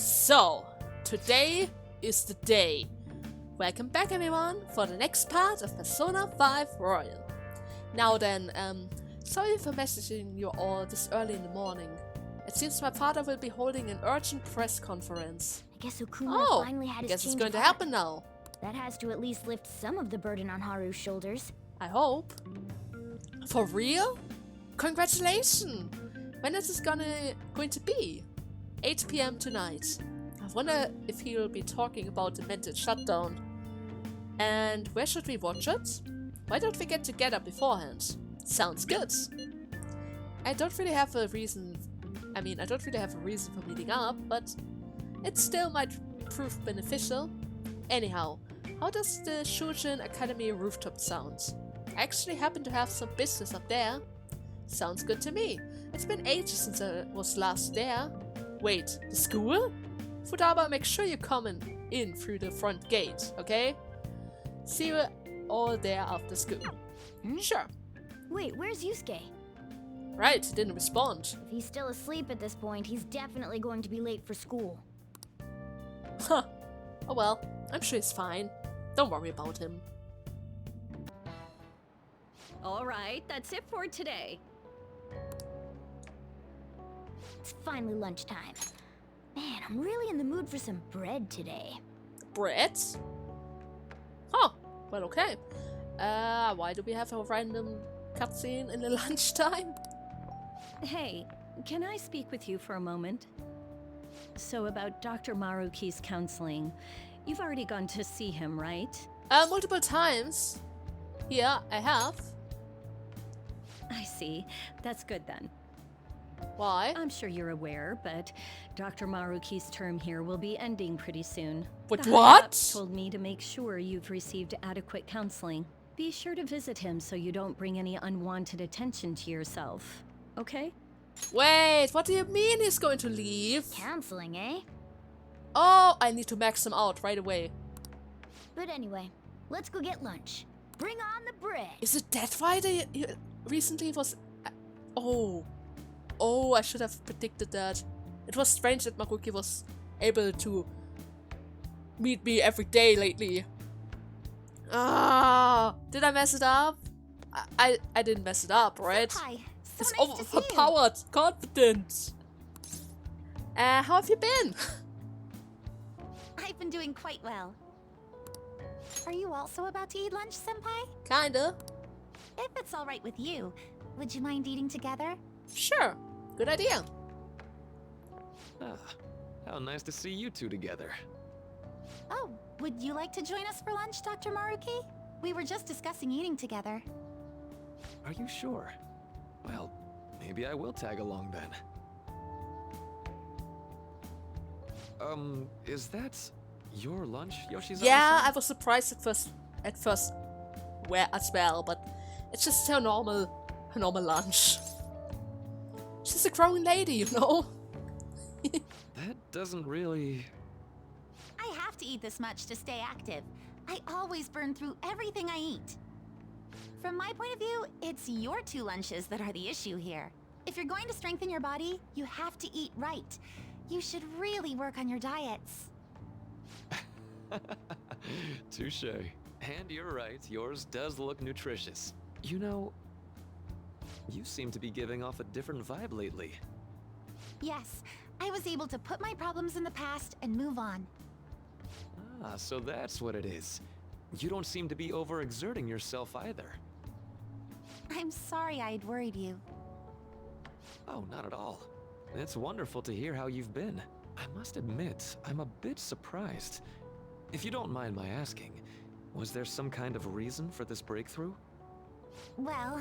So, today is the day. Welcome back everyone for the next part of Persona 5 Royal. Now then, sorry for messaging you all this early in the morning. It seems my father will be holding an urgent press conference. I guess Okuma finally had his guess it's change going to of happen now. That has to at least lift some of the burden on Haru's shoulders. I hope. For real? Congratulations! When is this going to be? 8 p.m. tonight. I wonder if he will be talking about the mental shutdown. And where should we watch it? Why don't we get together beforehand? Sounds good. I don't really have a reason for meeting up, but it still might prove beneficial. Anyhow, how does the Shujin Academy rooftop sound? I actually happen to have some business up there. Sounds good to me. It's been ages since I was last there. Wait, the school? Futaba, make sure you're coming in through the front gate, okay? See you all there after school. Sure. Wait, where's Yusuke? Right, he didn't respond. If he's still asleep at this point, he's definitely going to be late for school. Huh. Oh well, I'm sure he's fine. Don't worry about him. Alright, that's it for today. It's finally lunchtime. Man, I'm really in the mood for some bread today. Bread? Huh. Well, okay. Why do we have a random cutscene in the lunchtime? Hey, can I speak with you for a moment? So about Dr. Maruki's counseling, you've already gone to see him, right? Multiple times. Yeah, I have. I see. That's good then. Why? I'm sure you're aware, but Dr. Maruki's term here will be ending pretty soon. But The what? high-ups told me to make sure you've received adequate counseling. Be sure to visit him so you don't bring any unwanted attention to yourself. Okay? Wait, what do you mean he's going to leave? Counseling, eh? Oh, I need to max him out right away. But anyway, let's go get lunch. Bring on the bread! Is it that why they recently was... Oh, I should have predicted that. It was strange that Maruki was able to meet me every day lately. Did I mess it up? I didn't mess it up, right? Hi, so It's nice to see you. overpowered confidence. How have you been? I've been doing quite well. Are you also about to eat lunch, Senpai? Kinda. If it's all right with you, would you mind eating together? Sure. Good idea. Ah, how nice to see you two together. Oh, would you like to join us for lunch, Dr. Maruki? We were just discussing eating together. Are you sure? Well, maybe I will tag along then. Is that your lunch, Yoshizawa-san? Yeah, I was surprised at first where as well, but it's just her normal lunch. She's a grown lady, you know? That doesn't really... I have to eat this much to stay active. I always burn through everything I eat. From my point of view, it's your two lunches that are the issue here. If you're going to strengthen your body, you have to eat right. You should really work on your diets. Touche. And you're right, yours does look nutritious. You know, you seem to be giving off a different vibe lately. Yes, I was able to put my problems in the past and move on. Ah, so that's what it is. You don't seem to be overexerting yourself either. I'm sorry I had worried you. Oh, not at all. It's wonderful to hear how you've been. I must admit, I'm a bit surprised. If you don't mind my asking, was there some kind of reason for this breakthrough? Well,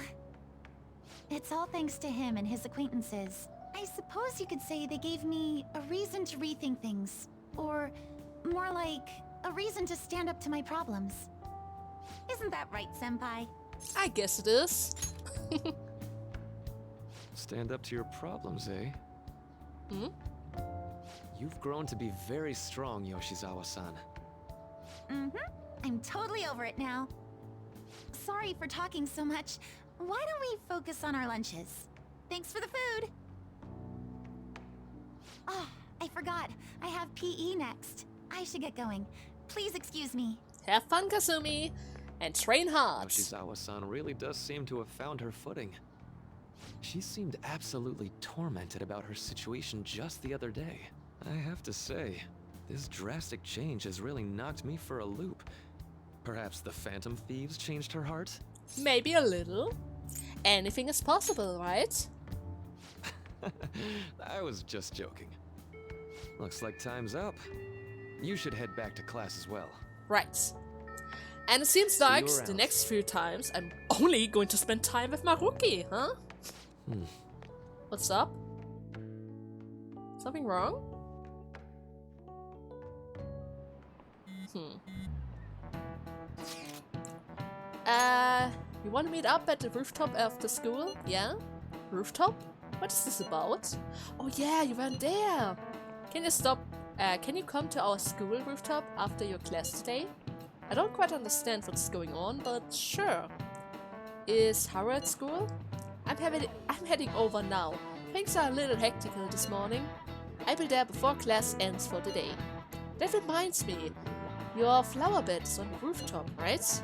it's all thanks to him and his acquaintances. I suppose you could say they gave me a reason to rethink things. Or, more like, a reason to stand up to my problems. Isn't that right, Senpai? I guess it is. Stand up to your problems, eh? Hmm? You've grown to be very strong, Yoshizawa-san. Mm-hmm. I'm totally over it now. Sorry for talking so much. Why don't we focus on our lunches? Thanks for the food! Oh, I forgot. I have PE next. I should get going. Please excuse me. Have fun, Kasumi, and train hard. Yoshizawa-san really does seem to have found her footing. She seemed absolutely tormented about her situation just the other day. I have to say, this drastic change has really knocked me for a loop. Perhaps the Phantom Thieves changed her heart? Maybe a little. Anything is possible, right? I was just joking. Looks like time's up. You should head back to class as well. Right. And it seems like the next few times I'm only going to spend time with Maruki, huh? What's up? Something wrong? You want to meet up at the rooftop after school? Yeah? Rooftop? What is this about? Oh yeah, you weren't there! Can you come to our school rooftop after your class today? I don't quite understand what's going on, but sure. Is Haru at school? I'm heading over now. Things are a little hectical this morning. I'll be there before class ends for the day. That reminds me, your flower bed is on the rooftop, right?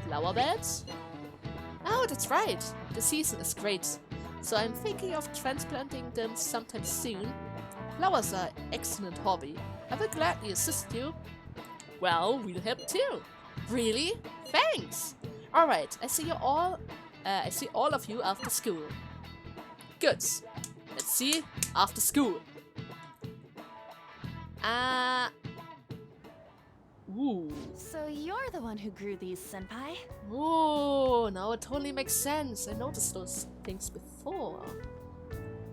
Flower beds? Oh, that's right. The season is great, so I'm thinking of transplanting them sometime soon. Flowers are an excellent hobby. I will gladly assist you. Well, we'll help too. Really? Thanks. All right. I see all of you after school. Good. Let's see after school. Ooh. So you're the one who grew these, senpai? Oh, now it totally makes sense. I noticed those things before.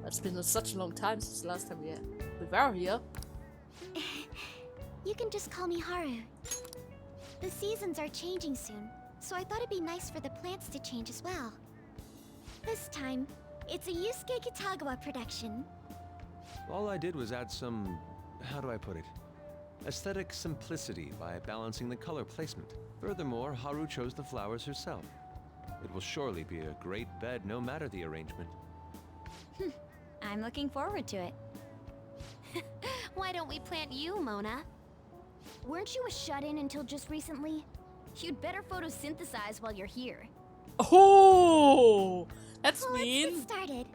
It's been such a long time since the last time we were here. You can just call me Haru. The seasons are changing soon, so I thought it'd be nice for the plants to change as well. This time, it's a Yusuke Kitagawa production. All I did was add some, how do I put it? Aesthetic simplicity by balancing the color placement. Furthermore, Haru chose the flowers herself. It will surely be a great bed no matter the arrangement. I'm looking forward to it. Why don't we plant you, Mona? Weren't you a shut-in until just recently? You'd better photosynthesize while you're here. Oh, that's mean. Let's get started.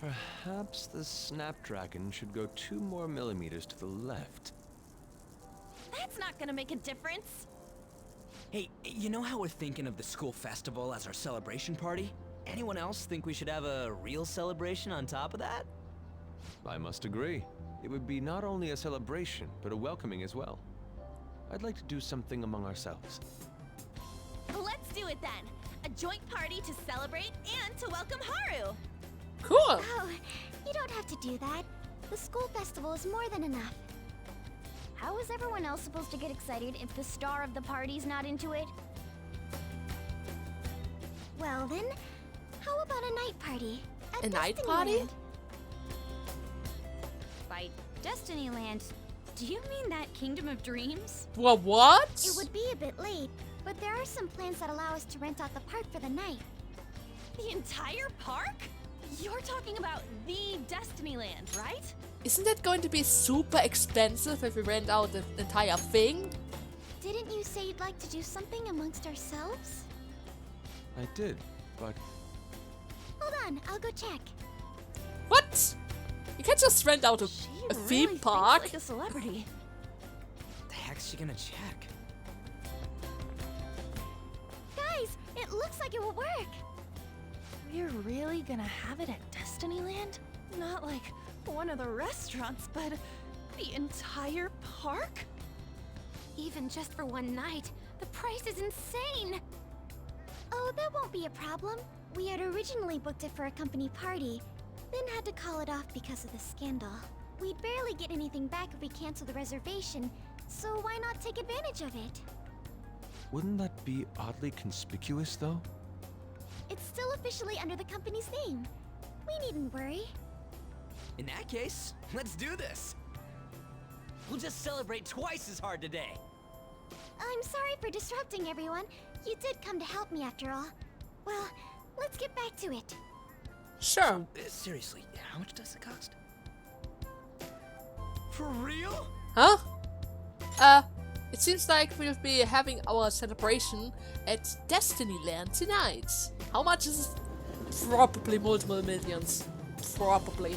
Perhaps the Snapdragon should go 2 more millimeters to the left. That's not gonna make a difference. Hey, you know how we're thinking of the school festival as our celebration party? Anyone else think we should have a real celebration on top of that? I must agree. It would be not only a celebration, but a welcoming as well. I'd like to do something among ourselves. Let's do it then. A joint party to celebrate and to welcome Haru. Cool. Oh, you don't have to do that. The school festival is more than enough. How is everyone else supposed to get excited if the star of the party's not into it? Well then, how about a night party? At A night party? Destinyland? By Destinyland, do you mean that Kingdom of Dreams? Well, what? It would be a bit late, but there are some plans that allow us to rent out the park for the night. The entire park? You're talking about the Destinyland, right? Isn't that going to be super expensive if we rent out the entire thing? Didn't you say you'd like to do something amongst ourselves? I did, but Hold on, I'll go check. What? You can't just rent out a She theme really park. thinks like a celebrity. The heck's she gonna check? Guys, it looks like it will work. We're really gonna have it at Destinyland? Not like one of the restaurants, but the entire park? Even just for one night, the price is insane! Oh, that won't be a problem. We had originally booked it for a company party, then had to call it off because of the scandal. We'd barely get anything back if we cancel the reservation, so why not take advantage of it? wouldn't that be oddly conspicuous, though? It's still officially under the company's name. We needn't worry. In that case, let's do this. We'll just celebrate twice as hard today. I'm sorry for disrupting everyone. You did come to help me after all. Well, let's get back to it. Sure. Seriously, how much does it cost? For real? Huh? It seems like we'll be having our celebration at Destinyland tonight. How much is it? Probably multiple millions. Probably.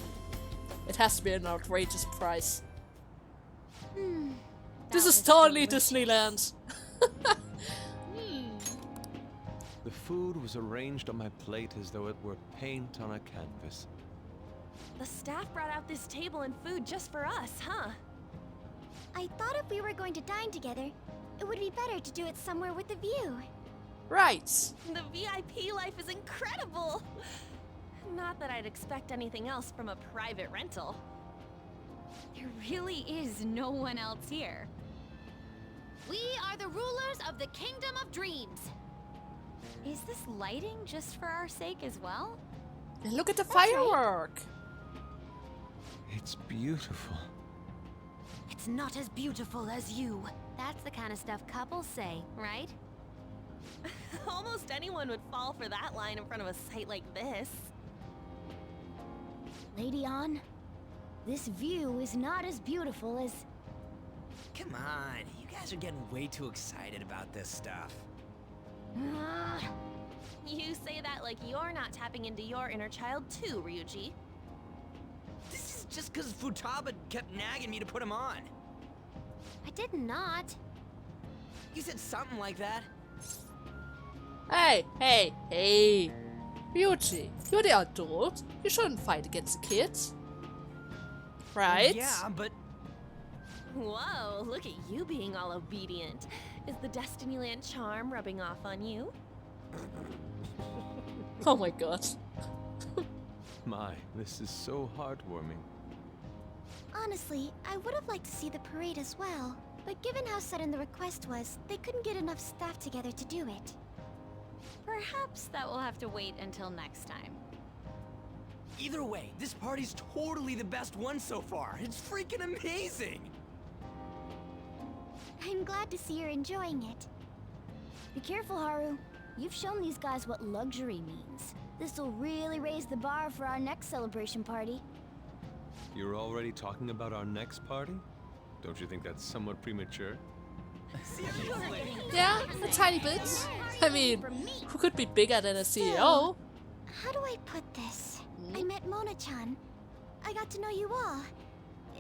It has to be an outrageous price. This is totally Disneyland. The food was arranged on my plate as though it were paint on a canvas. The staff brought out this table and food just for us, huh? I thought if we were going to dine together, it would be better to do it somewhere with a view. Right. The VIP life is incredible! Not that I'd expect anything else from a private rental. There really is no one else here. We are the rulers of the Kingdom of Dreams. Is this lighting just for our sake as well? And look at the firework. It's beautiful. It's not as beautiful as you. That's the kind of stuff couples say, right? Almost anyone would fall for that line in front of a site like this. Lady On, this view is not as beautiful as... Come on, you guys are getting way too excited about this stuff. You say that like you're not tapping into your inner child too, Ryuji. This is just because Futaba kept nagging me to put him on. I did not. You said something like that. Hey, hey, hey. Ryuji, you're the adult. You shouldn't fight against the kids. Right? Yeah, but... Whoa, look at you being all obedient. Is the Destinyland charm rubbing off on you? Oh my god. My, this is so heartwarming. Honestly, I would have liked to see the parade as well. But given how sudden the request was, they couldn't get enough staff together to do it. Perhaps that will have to wait until next time. Either way, this party's totally the best one so far. It's freaking amazing! I'm glad to see you're enjoying it. Be careful, Haru. You've shown these guys what luxury means. This'll really raise the bar for our next celebration party. You're already talking about our next party? Don't you think that's somewhat premature? Yeah, a tiny bit. I mean, who could be bigger than a CEO? How do I put this? I met Mona-chan. I got to know you all.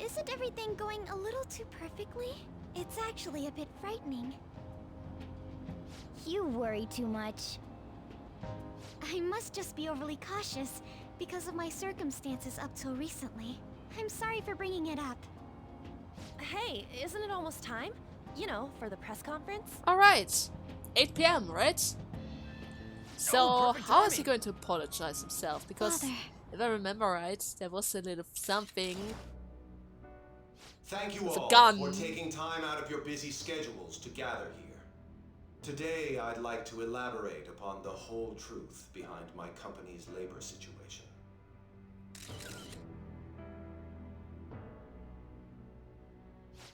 Isn't everything going a little too perfectly? It's actually a bit frightening. You worry too much. I must just be overly cautious because of my circumstances up till recently. I'm sorry for bringing it up. Hey, isn't it almost time? You know, for the press conference? Alright. 8 p.m., right? So, perfect how is he timing. going to apologize himself? Because, Father. if I remember right, there was a little something. Thank you It's a all gun. for taking time out of your busy schedules to gather here. Today, I'd like to elaborate upon the whole truth behind my company's labor situation.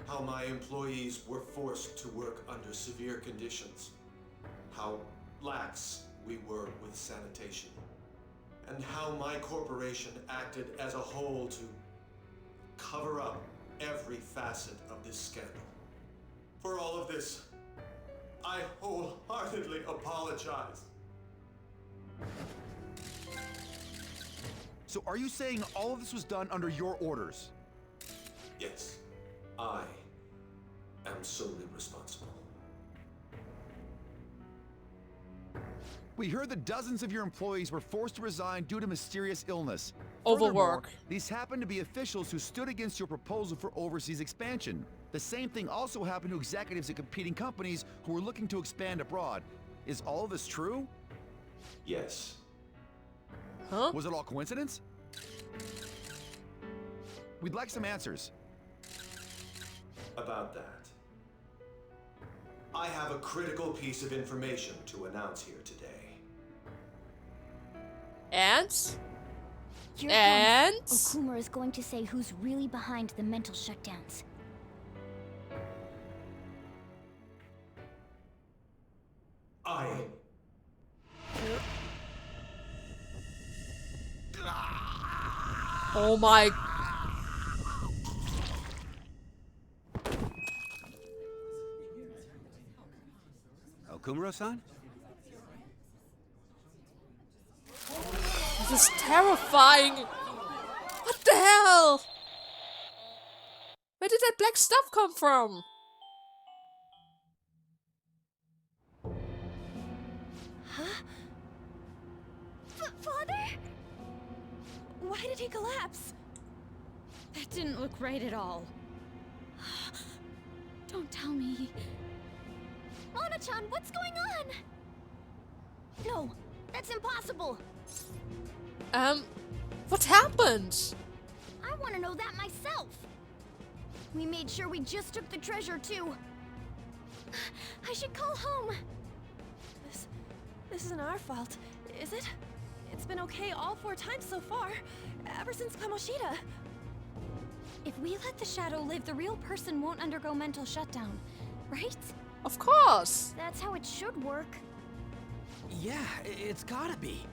How my employees were forced to work under severe conditions. How lax we were with sanitation. And how my corporation acted as a whole to cover up every facet of this scandal. For all of this, I wholeheartedly apologize. So are you saying all of this was done under your orders? Yes, I am solely responsible. We heard that dozens of your employees were forced to resign due to mysterious illness. Overwork. Furthermore, these happened to be officials who stood against your proposal for overseas expansion. The same thing also happened to executives at competing companies who were looking to expand abroad. Is all of this true? Yes. Huh? Was it all coincidence? We'd like some answers. About that. I have a critical piece of information to announce here today. And? Here And? it comes. Okuma is going to say who's really behind the mental shutdowns. Oh my. Okumura-san? This is terrifying! What the hell? Where did that black stuff come from? Huh? Father? Why did he collapse? That didn't look right at all. Don't tell me. Mona-chan, what's going on? No, that's impossible. What happened? I want to know that myself. We made sure we just took the treasure, too. I should call home. This isn't our fault, is it? It's been okay all 4 times so far, ever since Kamoshida. If we let the shadow live, the real person won't undergo mental shutdown, right? Of course. That's how it should work. Yeah, it's gotta be.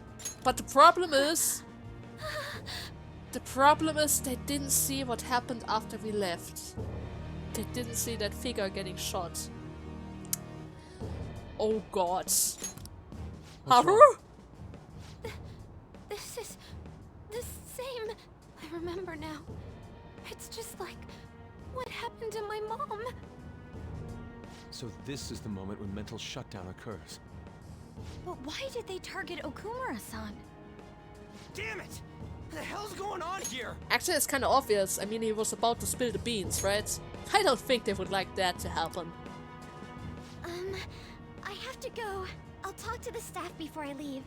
But the problem is... they didn't see what happened after we left. They didn't see that figure getting shot. Oh god. Haru? This is the same. I remember now. It's just like what happened to my mom. So this is the moment when mental shutdown occurs. But why did they target Okumura-san? Damn it! What the hell's going on here? Actually, it's kind of obvious. I mean, he was about to spill the beans, right? I don't think they would like that to happen. I have to go. I'll talk to the staff before I leave.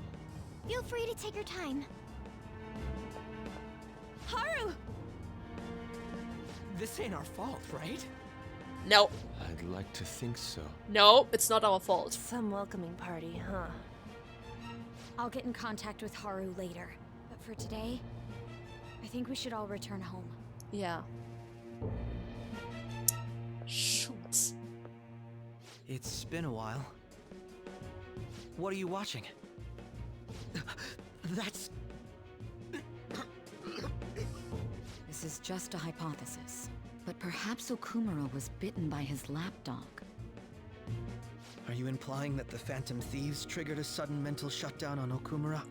Feel free to take your time. Haru! This ain't our fault, right? No. I'd like to think so. No, it's not our fault. Some welcoming party, huh? I'll get in contact with Haru later. But for today, I think we should all return home. Yeah. Shoot. It's been a while. What are you watching? That's... This is just a hypothesis, but perhaps Okumura was bitten by his lapdog. Are you implying that the Phantom Thieves triggered a sudden mental shutdown on Okumura?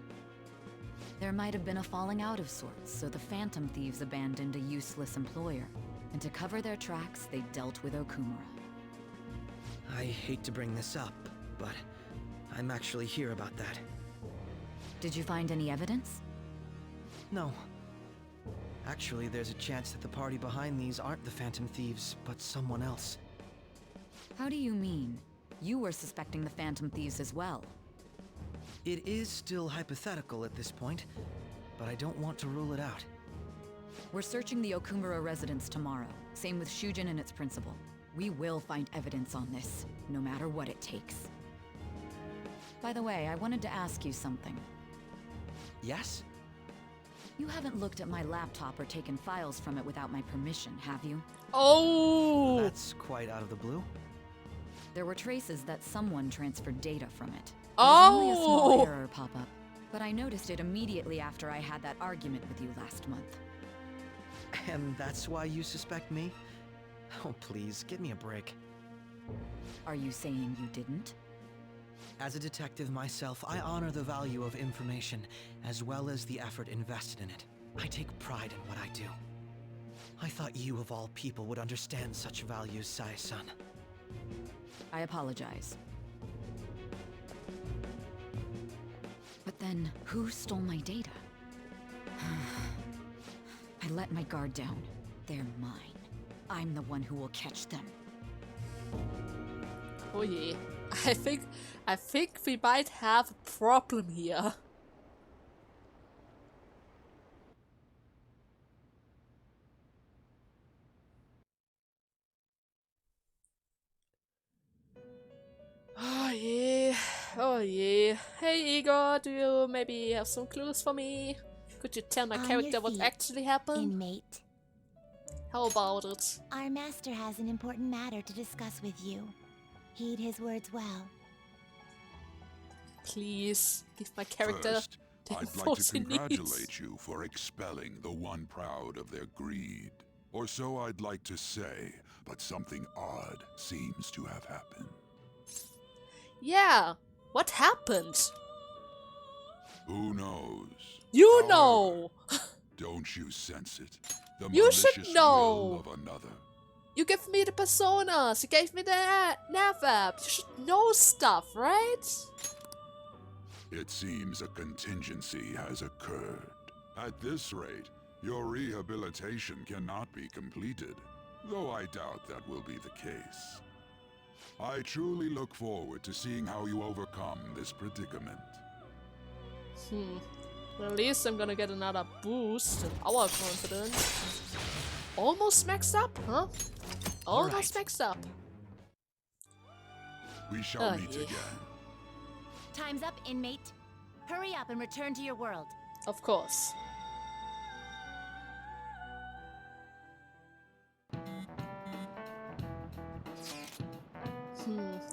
There might have been a falling out of sorts, so the Phantom Thieves abandoned a useless employer. And to cover their tracks, they dealt with Okumura. I hate to bring this up, but I'm actually here about that. Did you find any evidence? No. Actually, there's a chance that the party behind these aren't the Phantom Thieves, but someone else. How do you mean? You were suspecting the Phantom Thieves as well. It is still hypothetical at this point, but I don't want to rule it out. We're searching the Okumura residence tomorrow. Same with Shujin and its principal. We will find evidence on this, no matter what it takes. By the way, I wanted to ask you something. Yes? You haven't looked at my laptop or taken files from it without my permission, have you? Oh! That's quite out of the blue. There were traces that someone transferred data from it. Oh! Only a small error pop up, but I noticed it immediately after I had that argument with you last month. And that's why you suspect me? Oh, please, give me a break. Are you saying you didn't? As a detective myself, I honor the value of information, as well as the effort invested in it. I take pride in what I do. I thought you, of all people, would understand such values, Sae-san. I apologize. But then, who stole my data? I let my guard down. They're mine. I'm the one who will catch them. Oh yeah. I think we might have a problem here. Oh yeah. Oh yeah. Hey Igor, do you maybe have some clues for me? Could you tell my On character your what feet, actually happened? Inmate. How about it? Our master has an important matter to discuss with you. Heed his words well. Please give my character First, the I'd info like to she needs. congratulate you for expelling the one proud of their greed. Or so I'd like to say, but something odd seems to have happened. Yeah, what happened? Who knows? You However, know! Don't you sense it? The You should malicious know. will of another. You gave me the personas, you gave me the nav. You should know stuff, right? It seems a contingency has occurred. At this rate, your rehabilitation cannot be completed, though I doubt that will be the case. I truly look forward to seeing how you overcome this predicament. Well, at least I'm gonna get another boost in our confidence. Almost maxed up, huh? Almost maxed up. We shall meet again. Time's up, inmate. Hurry up and return to your world. Of course.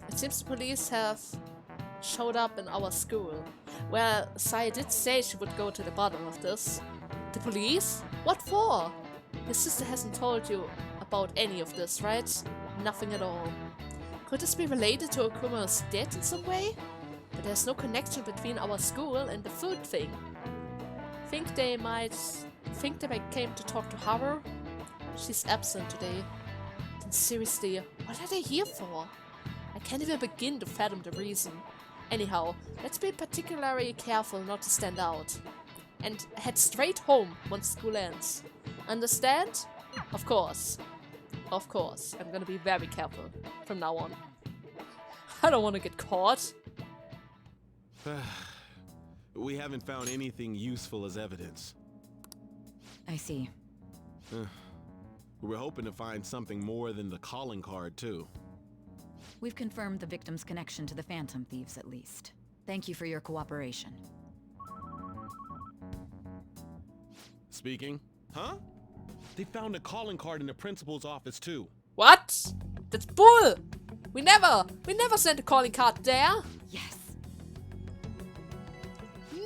It seems the police have showed up in our school. Well, Saya did say she would go to the bottom of this. The police? What for? Your sister hasn't told you about any of this, right? Nothing at all. Could this be related to Okumura's death in some way? But there's no connection between our school and the food thing. Think they came to talk to Haru? She's absent today. Then seriously, what are they here for? I can't even begin to fathom the reason. Anyhow, let's be particularly careful not to stand out. And head straight home once school ends. Understand? Of course. Of course. I'm gonna be very careful from now on. I don't want to get caught. We haven't found anything useful as evidence. I see. We're hoping to find something more than the calling card, too. We've confirmed the victim's connection to the Phantom Thieves, at least. Thank you for your cooperation. Speaking? Huh? They found a calling card in the principal's office, too. What? That's bull! We never sent a calling card there! Yes.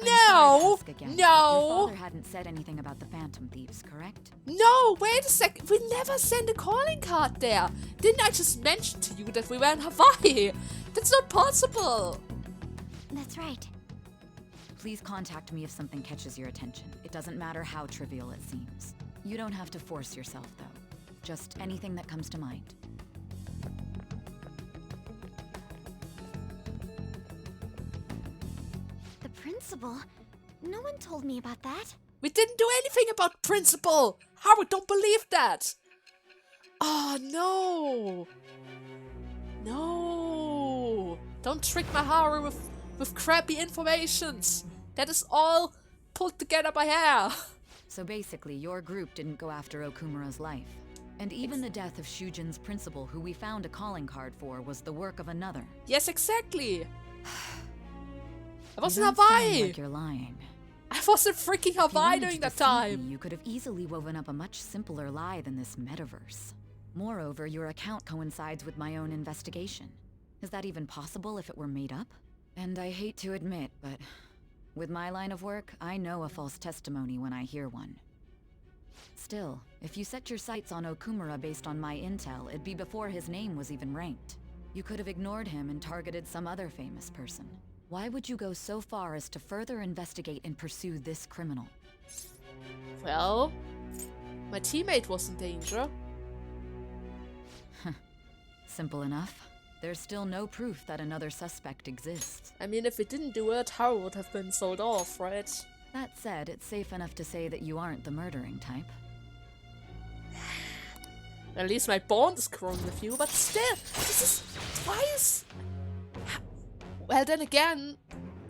No! Your No! father hadn't said anything about the Phantom Thieves, correct? No, wait a second. We never sent a calling card there. Didn't I just mention to you that we were in Hawaii? That's not possible. That's right. Please contact me if something catches your attention. It doesn't matter how trivial it seems. You don't have to force yourself, though. Just anything that comes to mind. The principal? No one told me about that. We didn't do anything about principal. Howard, don't believe that. Oh, no. No. Don't trick my Haru with crappy informations. That is all pulled together by hair. So basically, your group didn't go after Okumura's life. And even the death of Shujin's principal, who we found a calling card for, was the work of another. Yes, exactly. I was in You don't sound Hawaii. like you're lying. I was in freaking If you Hawaii wanted during to that deceive time. me, you could have easily woven up a much simpler lie than this metaverse. Moreover, your account coincides with my own investigation. Is that even possible if it were made up? And I hate to admit, but with my line of work, I know a false testimony when I hear one. Still, if you set your sights on Okumura based on my intel, it'd be before his name was even ranked. You could have ignored him and targeted some other famous person. Why would you go so far as to further investigate and pursue this criminal? Well, my teammate was in danger. Simple enough. There's still no proof that another suspect exists. I mean, if we didn't do it, Haru would have been sold off, right? That said, it's safe enough to say that you aren't the murdering type. At least my bond is growing with you, but still, this is twice. Well, then again,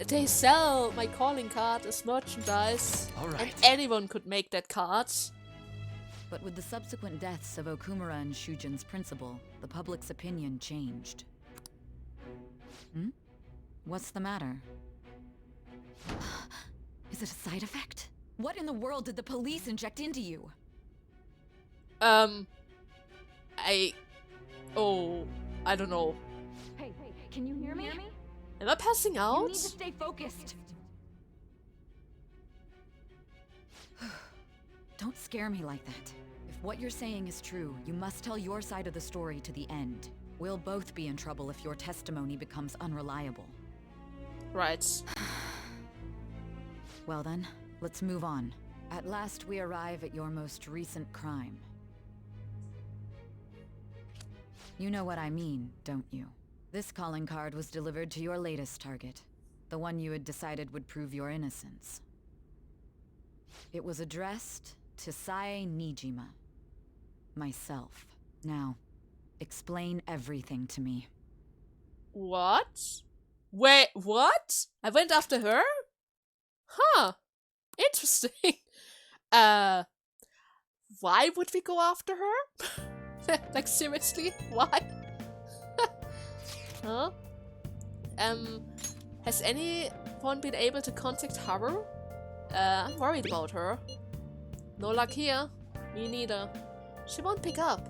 they sell my calling card as merchandise, and anyone could make that card. But with the subsequent deaths of Okumura and Shujin's principal, the public's opinion changed. What's the matter? Is it a side effect? What in the world did the police inject into you? I don't know. Hey, can you hear me? Am I passing out? You need to stay focused. Don't scare me like that. If what you're saying is true, you must tell your side of the story to the end. We'll both be in trouble if your testimony becomes unreliable. Right. Well then, let's move on. At last we arrive at your most recent crime. You know what I mean, don't you? This calling card was delivered to your latest target. The one you had decided would prove your innocence. It was addressed to Sae Nijima. Myself. Now, explain everything to me. What? Wait, what? I went after her? Huh. Interesting. Why would we go after her? Like, seriously? Why? Huh? Has anyone been able to contact Haru? I'm worried about her. No luck here. Me neither. She won't pick up.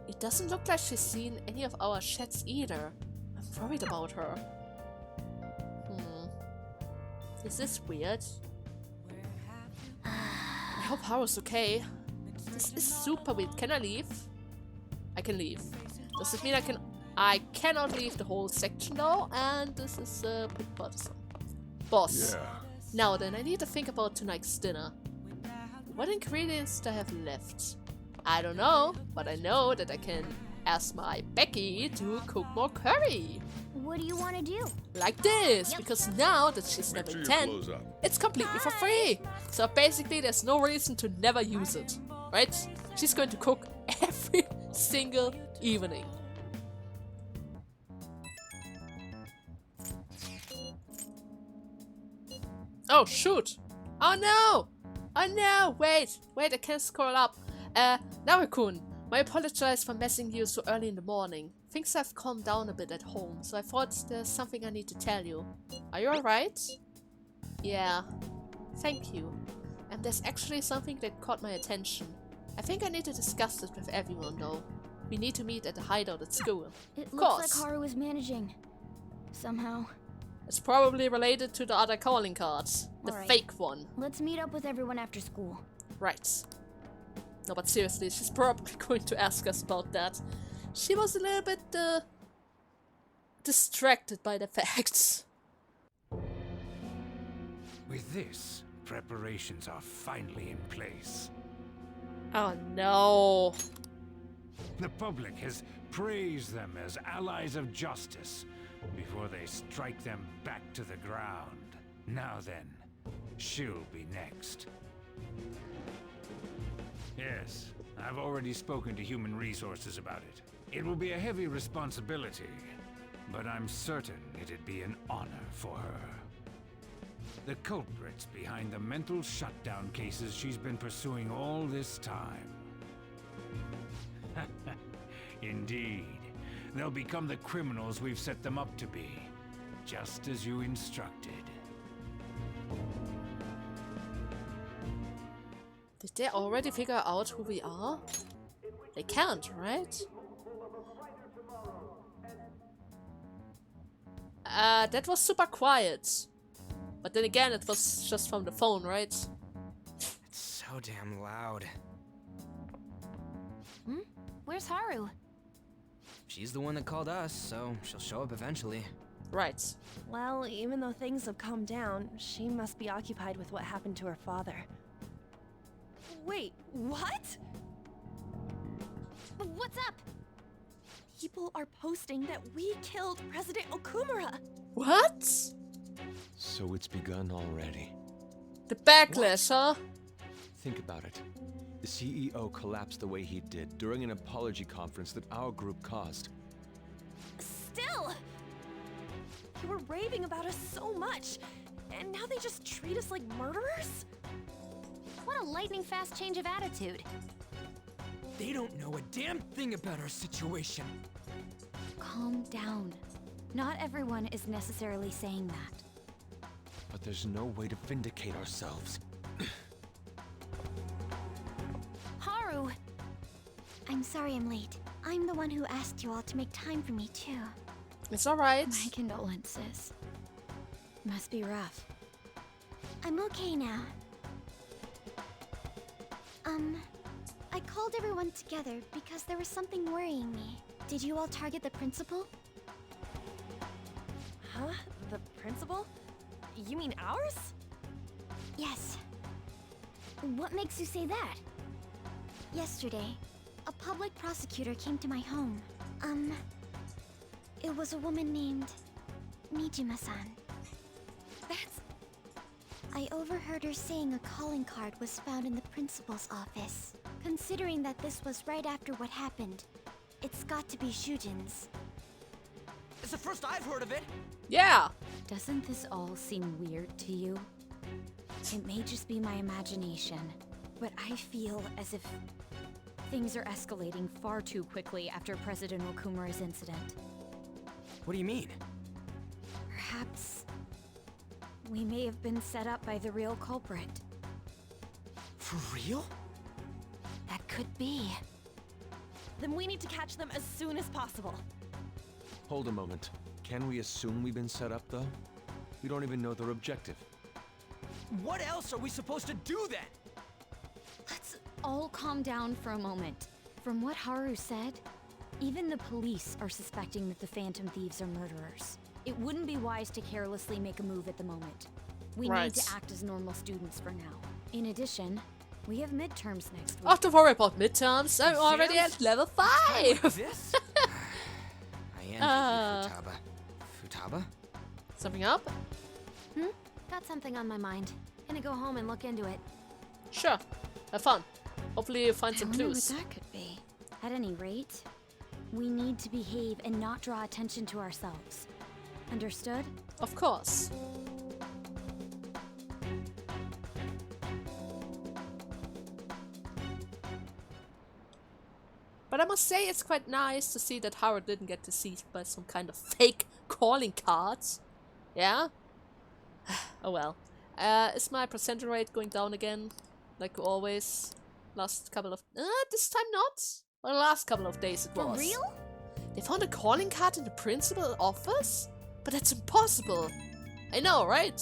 It doesn't look like she's seen any of our chats either. I'm worried about her. Is this weird? I hope Haru's okay. This is super weird. Can I leave? I can leave. Does it mean I cannot leave the whole section though, and this is a bit bothersome. Boss. Yeah. Now then, I need to think about tonight's dinner. What ingredients do I have left? I don't know, but I know that I can ask my Becky to cook more curry. What do you want to do? Like this, because now that she's Make level sure you 10, close up. it's completely for free. So basically there's no reason to never use it, right? She's going to cook every single evening. Oh shoot! Oh no! Oh no! Wait, I can't scroll up. Narukun, I apologize for messing you so early in the morning. Things have calmed down a bit at home, so I thought there's something I need to tell you. Are you alright? Yeah. Thank you. And there's actually something that caught my attention. I think I need to discuss it with everyone though. We need to meet at the hideout at school. It looks like Haru is managing. Somehow. It's probably related to the other calling cards. The Alright. fake one. Let's meet up with everyone after school. Right. No, but seriously, she's probably going to ask us about that. She was a little bit, distracted by the facts. With this, preparations are finally in place. Oh no. The public has praised them as allies of justice before they strike them back to the ground. Now then, she'll be next. Yes, I've already spoken to Human Resources about it. It will be a heavy responsibility, but I'm certain it'd be an honor for her. The culprits behind the mental shutdown cases she's been pursuing all this time. Indeed, they'll become the criminals we've set them up to be, just as you instructed. Did they already figure out who we are? They can't, right? That was super quiet. But then again, it was just from the phone, right? It's so damn loud. Where's Haru? She's the one that called us, so she'll show up eventually. Right. Well, even though things have calmed down, she must be occupied with what happened to her father. Wait, what? What's up? People are posting that we killed President Okumura. What? So it's begun already. The backlash, huh? Think about it. The CEO collapsed the way he did during an apology conference that our group caused. Still! You were raving about us so much, and now they just treat us like murderers? What a lightning-fast change of attitude. They don't know a damn thing about our situation. Calm down. Not everyone is necessarily saying that. But there's no way to vindicate ourselves. Haru! I'm sorry I'm late. I'm the one who asked you all to make time for me, too. It's alright. My condolences. Must be rough. I'm okay now. I called everyone together because there was something worrying me. Did you all target the principal? Huh? The principal? You mean ours? Yes. What makes you say that? Yesterday, a public prosecutor came to my home. It was a woman named Nijima-san. That's... I overheard her saying a calling card was found in the principal's office. Considering that this was right after what happened, it's got to be Shujin's. It's the first I've heard of it. Yeah. Doesn't this all seem weird to you? It may just be my imagination, but I feel as if things are escalating far too quickly after President Okumura's incident. What do you mean? Perhaps we may have been set up by the real culprit. For real? That could be. Then we need to catch them as soon as possible. Hold a moment. Can we assume we've been set up, though? We don't even know their objective. What else are we supposed to do then? Let's all calm down for a moment. From what Haru said, even the police are suspecting that the Phantom Thieves are murderers. It wouldn't be wise to carelessly make a move at the moment. We need to act as normal students for now. In addition, we have midterms next week. Oh, don't worry about midterms. I'm already at level 5. This? I envy you, Futaba. Futaba? Something up? Got something on my mind. Gonna go home and look into it. Sure. Have fun. Hopefully you find some I wonder clues. what that could be. At any rate, we need to behave and not draw attention to ourselves. Understood? Of course. But I must say it's quite nice to see that Howard didn't get deceived by some kind of fake calling cards. Yeah? Oh well. Is my percentage rate going down again? Like always? Last couple of... this time not? Well, the last couple of days it was. For real? They found a calling card in the principal's office? But that's impossible. I know, right?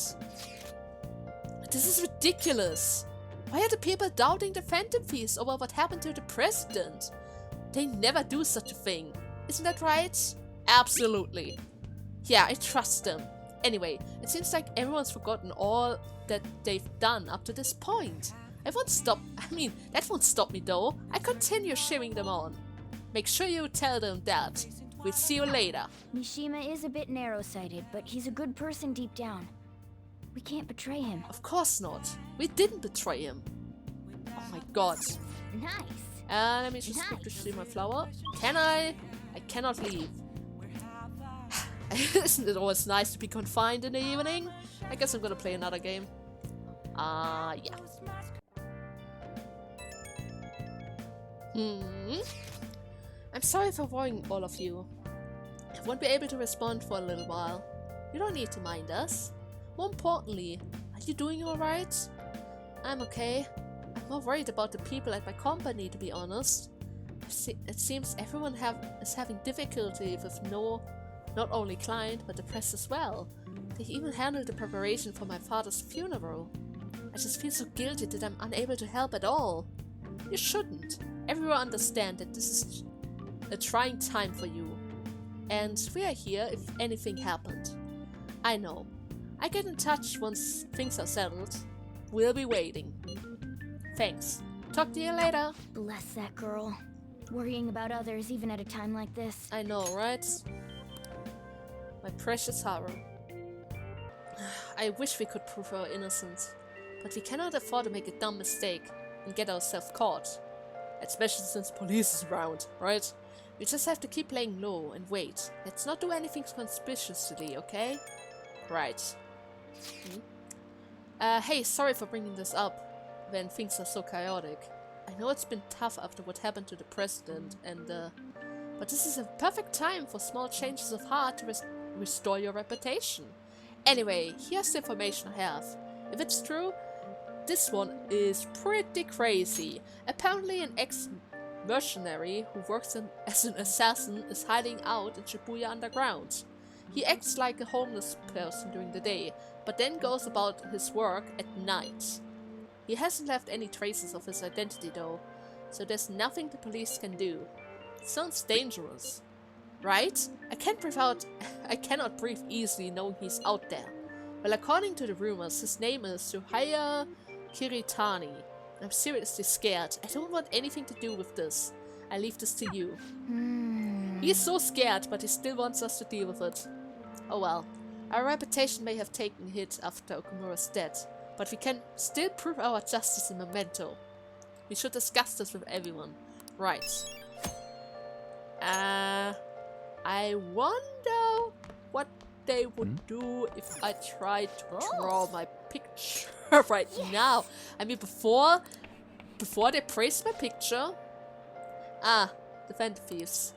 This is ridiculous. Why are the people doubting the Phantom Thieves over what happened to the president? They never do such a thing. Isn't that right? Absolutely. Yeah, I trust them. Anyway, it seems like everyone's forgotten all that they've done up to this point. That won't stop me though. I continue cheering them on. Make sure you tell them that. We'll see you later. Mishima is a bit narrow-sighted, but he's a good person deep down. We can't betray him. Of course not. We didn't betray him. Oh my god. Nice. Let me just quickly see my flower. Can I? I cannot leave. Isn't it always nice to be confined in the evening? I guess I'm gonna play another game. Yeah. I'm sorry for worrying all of you. I won't be able to respond for a little while. You don't need to mind us. More importantly, are you doing alright? I'm okay. I'm more worried about the people at my company, to be honest. It seems everyone is having difficulty with not only client, but the press as well. They even handled the preparation for my father's funeral. I just feel so guilty that I'm unable to help at all. You shouldn't. Everyone understand that this is a trying time for you. And we are here if anything happened. I know. I get in touch once things are settled. We'll be waiting. Thanks. Talk to you later. Bless that girl. Worrying about others even at a time like this. I know, right? My precious Haru. I wish we could prove her innocent. But we cannot afford to make a dumb mistake and get ourselves caught. Especially since police is around, right? We just have to keep playing low and wait. Let's not do anything conspicuously, okay? Right. Hey, sorry for bringing this up when things are so chaotic. I know it's been tough after what happened to the president and but this is a perfect time for small changes of heart to restore your reputation. Anyway, here's the information I have. If it's true, this one is pretty crazy. Apparently an ex-mercenary who works as an assassin is hiding out in Shibuya underground. He acts like a homeless person during the day, but then goes about his work at night. He hasn't left any traces of his identity though, so there's nothing the police can do. It sounds dangerous. right? I cannot breathe easily knowing he's out there. Well, according to the rumors, his name is Rhei Kiritani. I'm seriously scared. I don't want anything to do with this. I leave this to you. He's so scared, but he still wants us to deal with it. Oh well. Our reputation may have taken a hit after Okumura's death, but we can still prove our justice in Memento. We should discuss this with everyone. Right. I wonder what they would do if I tried to draw my picture right now. I mean, before they praised my picture. Ah, the Phantom Thieves.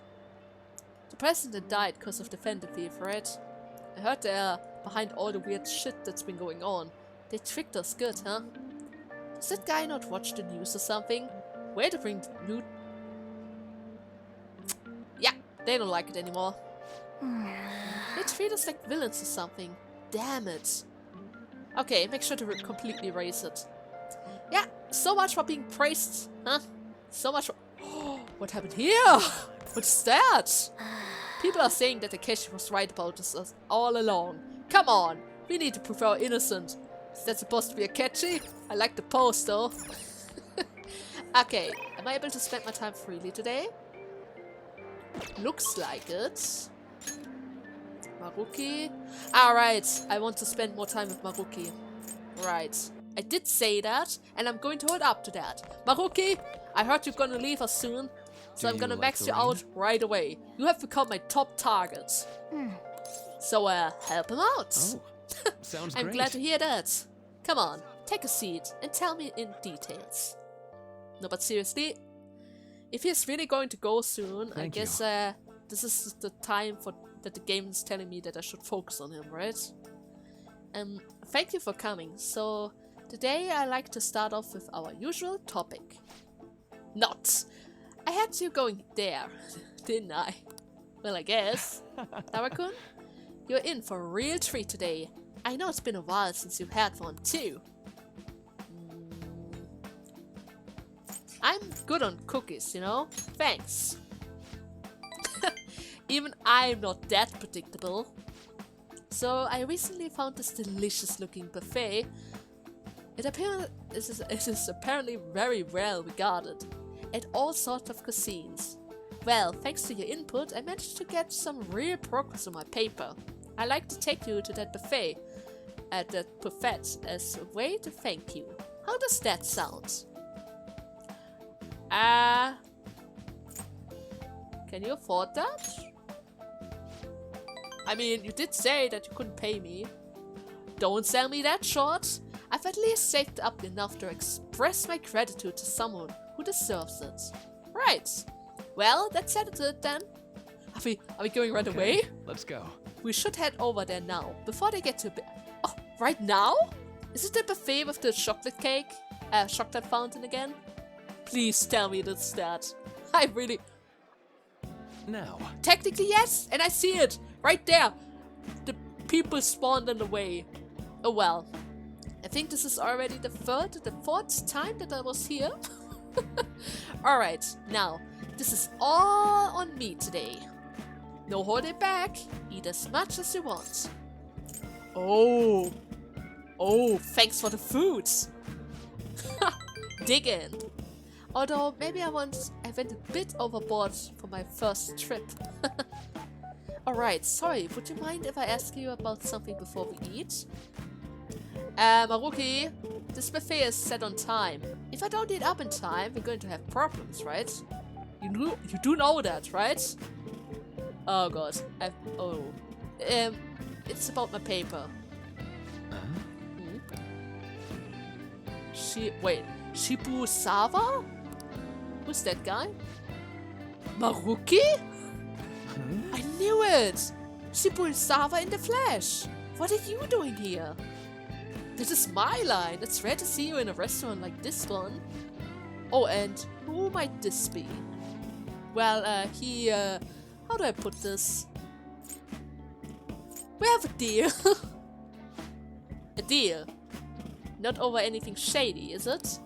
The president died because of the Phantom Thief, right? I heard they're behind all the weird shit that's been going on. They tricked us good, huh? Does that guy not watch the news or something? Way to bring new... Yeah, they don't like it anymore. They treat us like villains or something. Damn it. Okay, make sure to completely erase it. Yeah, so much for being praised, huh? So much for... Oh, what happened here? What's that? People are saying that Takeshi was right about this all along. Come on, we need to prove our innocent. Is that supposed to be a catchy? I like the pose though. Okay, am I able to spend my time freely today? Looks like it. Maruki. Alright, I want to spend more time with Maruki. Right. I did say that, and I'm going to hold up to that. Maruki, I heard you're gonna leave us soon, so I'm gonna max you out right away. You have become my top target. So, help him out. Oh, sounds I'm great. glad to hear that. Come on, take a seat and tell me in details. No, but seriously, if he's really going to go soon, I guess this is the time that the game is telling me that I should focus on him, right? Thank you for coming. So today I like to start off with our usual topic. Not. I had you going there, didn't I? Well, I guess. Tarakun, you're in for a real treat today. I know it's been a while since you've had one too. I'm good on cookies, you know? Thanks. Even I'm not that predictable. So I recently found this delicious looking buffet. It is apparently very well regarded at all sorts of cuisines. Well, thanks to your input, I managed to get some real progress on my paper. I'd like to take you to that buffet as a way to thank you. How does that sound? Can you afford that? I mean, you did say that you couldn't pay me. Don't sell me that short. I've at least saved up enough to express my gratitude to someone who deserves it. Right. Well, that settles it then. Are we going right away? Let's go. We should head over there now, before they get to Oh, right now? Is it the buffet with the chocolate cake? Chocolate fountain again? Please tell me it's that. I really... Now. Technically, yes, and I see it. Right there. The people spawned in the way. Oh well. I think this is already the fourth time that I was here. Alright, now, this is all on me today. No holding back. Eat as much as you want. Oh. Oh, thanks for the food. Dig in. Although, maybe I went a bit overboard for my first trip. Alright, sorry, would you mind if I ask you about something before we eat? Maruki, this buffet is set on time. If I don't eat up in time, we're going to have problems, right? You do know that, right? Oh god, it's about my paper. Wait, Shibusawa? Who's that guy? Maruki? I knew it! Shibusawa in the flesh! What are you doing here? This is my line. It's rare to see you in a restaurant like this one. Oh, and who might this be? Well, how do I put this? We have a deal. A deal. Not over anything shady, is it?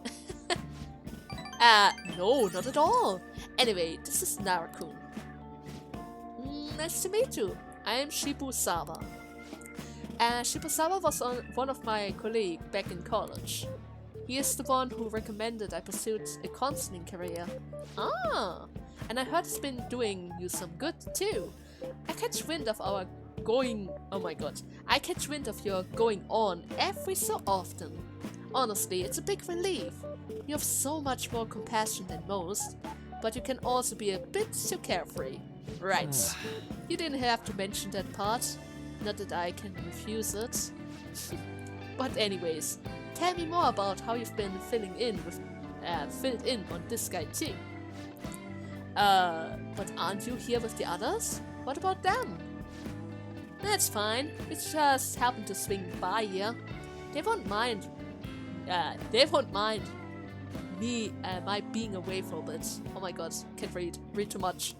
No, not at all. Anyway, this is Narakun. Nice to meet you. I am Shibusawa. Shibusawa was one of my colleagues back in college. He is the one who recommended I pursued a counseling career. Ah, and I heard it's been doing you some good too. I catch wind of your going on every so often. Honestly, it's a big relief. You have so much more compassion than most, but you can also be a bit too carefree. Right. You didn't have to mention that part. Not that I can refuse it. But anyways, tell me more about how you've been filled in on this guy too. But aren't you here with the others? What about them? That's fine. We just happened to swing by here. They won't mind. Me my being away for a bit. Oh my god, can't read too much.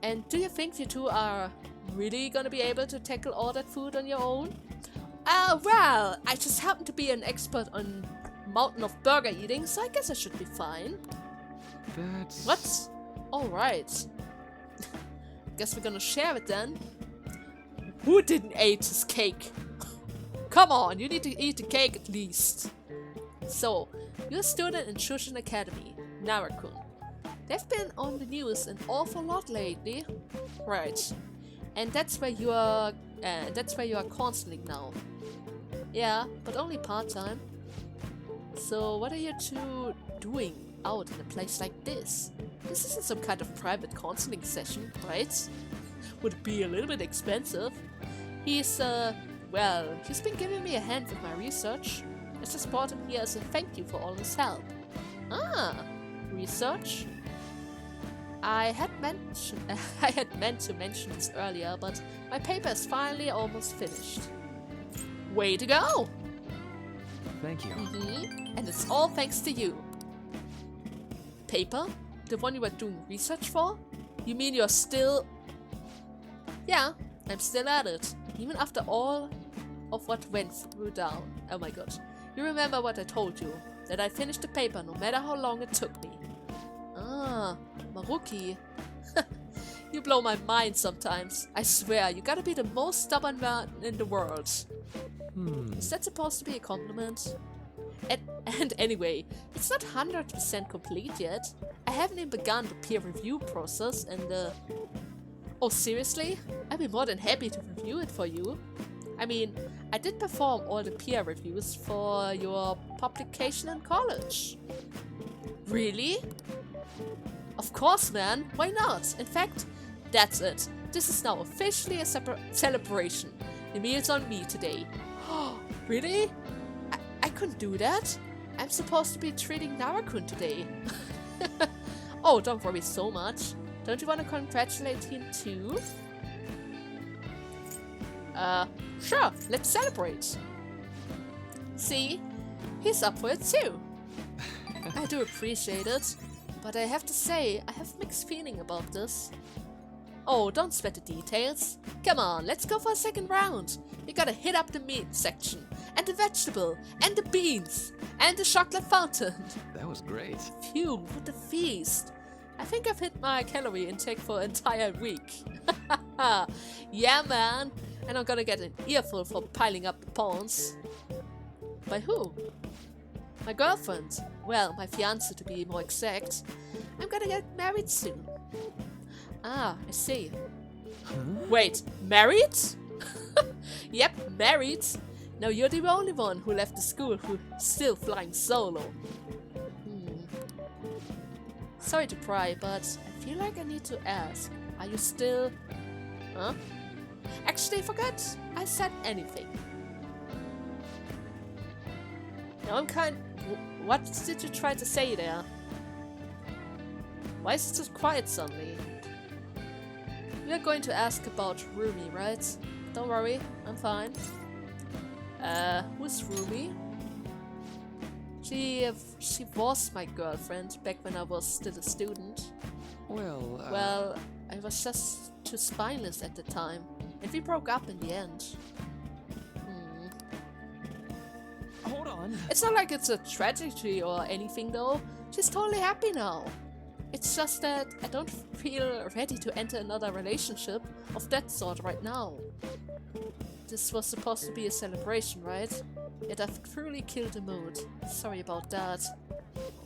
And do you think you two are really gonna be able to tackle all that food on your own? Well, I just happen to be an expert on mountain of burger eating, so I guess I should be fine. That's... What? Alright. Guess we're gonna share it then. Who didn't eat his cake? Come on, you need to eat the cake at least. So, you're a student in Shushin Academy, Narakun. They've been on the news an awful lot lately. Right. And that's where you are counseling now. Yeah, but only part-time. So what are you two doing out in a place like this? This isn't some kind of private counseling session, right? Would be a little bit expensive. He's been giving me a hand with my research. I just brought him here as a thank you for all his help. Ah, research? I had meant to mention this earlier, but my paper is finally almost finished. Way to go! Thank you. And it's all thanks to you. Paper? The one you were doing research for? You mean you're still... Yeah, I'm still at it. Even after all of what went through down. Oh my god. You remember what I told you? That I finished the paper no matter how long it took me. Ah, Maruki. You blow my mind sometimes. I swear, you gotta be the most stubborn man in the world. Is that supposed to be a compliment? And anyway, it's not 100% complete yet. I haven't even begun the peer review process and Oh, seriously? I'd be more than happy to review it for you. I mean, I did perform all the peer reviews for your publication in college. Really? Of course, man. Why not? In fact, that's it. This is now officially a celebration. The meal's on me today. Really? I couldn't do that. I'm supposed to be treating Narakun today. Oh, don't worry so much. Don't you want to congratulate him too? Sure, let's celebrate. See, he's up for it too. I do appreciate it, but I have to say, I have mixed feeling about this. Oh, don't sweat the details. Come on, let's go for a second round. We gotta hit up the meat section, and the vegetable, and the beans, and the chocolate fountain. That was great. Phew, what a feast. I think I've hit my calorie intake for an entire week. Yeah, man. And I'm gonna get an earful for piling up the pawns. By who? My girlfriend. Well, my fiancé to be more exact. I'm gonna get married soon. Ah, I see. Wait, married? Yep, married. Now you're the only one who left the school who's still flying solo. Sorry to pry, but I feel like I need to ask. Are you still... Huh? Actually, I forgot I said anything. Now I'm what did you try to say there? Why is it so quiet suddenly? We are going to ask about Rumi, right? Don't worry, I'm fine. Who's Rumi? She was my girlfriend back when I was still a student. Well, I was just too spineless at the time, and we broke up in the end. Hold on. It's not like it's a tragedy or anything though. She's totally happy now. It's just that I don't feel ready to enter another relationship of that sort right now. This was supposed to be a celebration, right? Yet I've truly killed the mood. Sorry about that.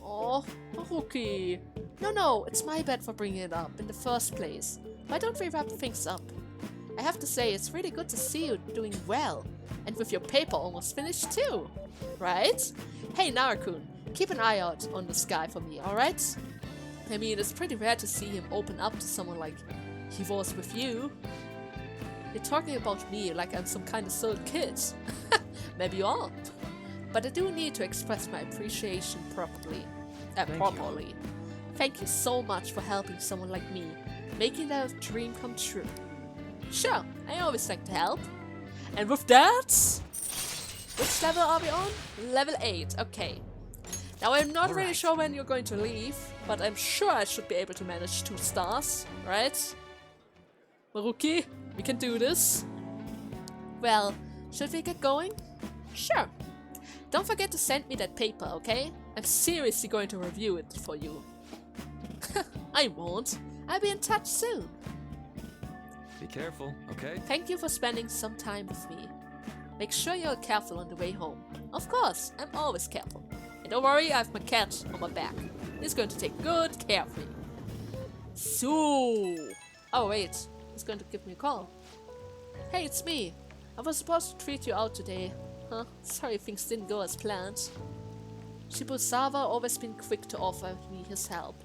Oh, Haruki. No, it's my bad for bringing it up in the first place. Why don't we wrap things up? I have to say, it's really good to see you doing well. And with your paper almost finished too. Right? Hey, Narakun, keep an eye out on the sky for me, alright? I mean, it's pretty rare to see him open up to someone like he was with you. You're talking about me like I'm some kind of silly kid. Maybe you are. But I do need to express my appreciation properly. Properly. Thank you so much for helping someone like me, making their dream come true. Sure, I always like to help. And with that, which level are we on? Level 8, okay. Now I'm not really sure when you're going to leave, but I'm sure I should be able to manage 2 stars, right? Maruki, we can do this. Well, should we get going? Sure. Don't forget to send me that paper, okay? I'm seriously going to review it for you. I won't. I'll be in touch soon. Be careful, okay? Thank you for spending some time with me. Make sure you're careful on the way home. Of course, I'm always careful. And don't worry, I have my cat on my back. He's going to take good care of me. So... Oh wait, he's going to give me a call. Hey, it's me. I was supposed to treat you out today. Huh? Sorry things didn't go as planned. Shibusawa always been quick to offer me his help.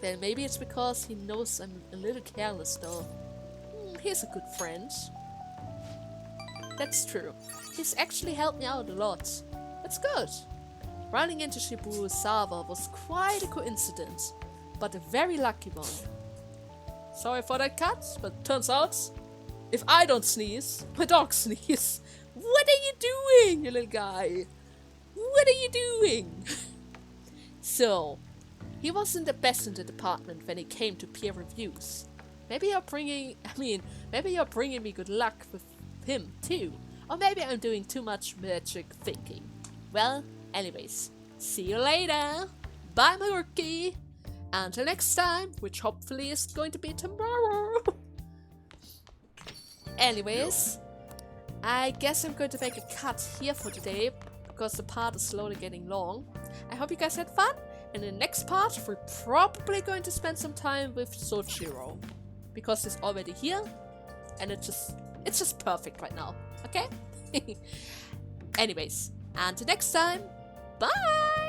Well, maybe it's because he knows I'm a little careless though. He's a good friend. That's true. He's actually helped me out a lot. That's good. Running into Shibusawa was quite a coincidence, but a very lucky one. Sorry for that cut, but turns out, if I don't sneeze, my dog sneezes. What are you doing, you little guy? What are you doing? So, he wasn't the best in the department when it came to peer reviews. Maybe you're bringing me good luck with him too. Or maybe I'm doing too much magic thinking. Well, anyways, see you later. Bye, Maruki. Until next time, which hopefully is going to be tomorrow. Anyways, I guess I'm going to make a cut here for today because the part is slowly getting long. I hope you guys had fun. And in the next part, we're probably going to spend some time with Soichiro. Because he's already here. And it's just perfect right now. Okay? Anyways, until next time, bye!